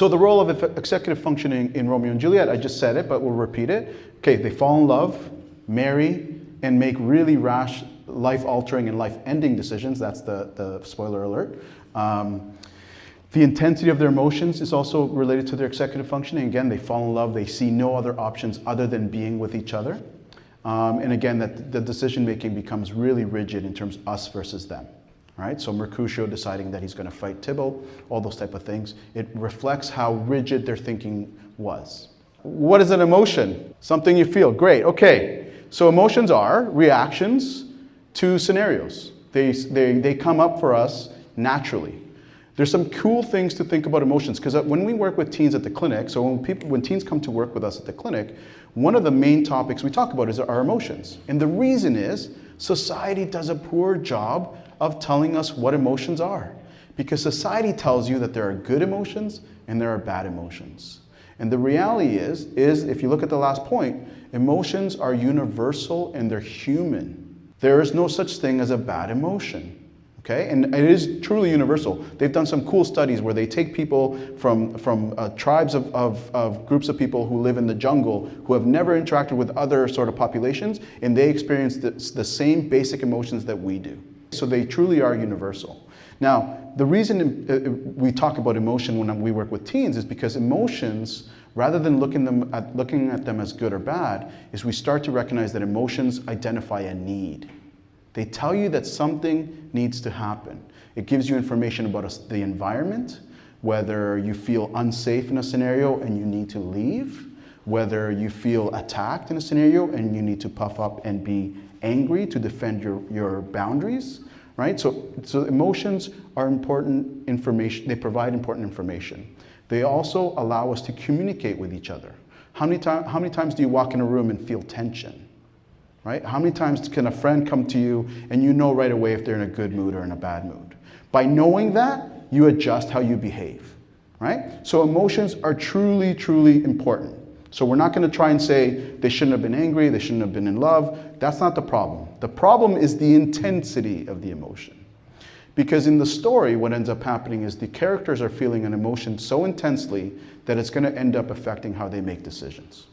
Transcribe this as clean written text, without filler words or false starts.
So the role of executive functioning in Romeo and Juliet, I just said it, but we'll repeat it. Okay, they fall in love, marry, and make really rash, life-altering and life-ending decisions. That's the spoiler alert. The intensity of their emotions is also related to their executive functioning. Again, they fall in love, they see no other options other than being with each other. And again, that the decision-making becomes really rigid in terms of us versus them. Right? So Mercutio deciding that he's going to fight Tybalt, all those type of things. It reflects how rigid their thinking was. What is an emotion? Something you feel. Great. Okay. So emotions are reactions to scenarios. They come up for us naturally. There's some cool things to think about emotions, because when we work with teens at the clinic, so when teens come to work with us at the clinic, one of the main topics we talk about is our emotions. And the reason is society does a poor job of telling us what emotions are. Because society tells you that there are good emotions and there are bad emotions. And the reality is if you look at the last point, emotions are universal and they're human. There is no such thing as a bad emotion. Okay? And it is truly universal. They've done some cool studies where they take people from tribes of groups of people who live in the jungle who have never interacted with other sort of populations, and they experience the same basic emotions that we do. So they truly are universal. Now, the reason we talk about emotion when we work with teens is because emotions, rather than looking at them as good or bad, is we start to recognize that emotions identify a need. They tell you that something needs to happen. It gives you information about the environment, whether you feel unsafe in a scenario and you need to leave, whether you feel attacked in a scenario and you need to puff up and be angry to defend your boundaries, right? So emotions are important information. They provide important information. They also allow us to communicate with each other. How many times do you walk in a room and feel tension? Right? How many times can a friend come to you and you know right away if they're in a good mood or in a bad mood? By knowing that, you adjust how you behave, right? So emotions are truly, truly important. So we're not going to try and say they shouldn't have been angry, they shouldn't have been in love. That's not the problem. The problem is the intensity of the emotion. Because in the story, what ends up happening is the characters are feeling an emotion so intensely that it's going to end up affecting how they make decisions.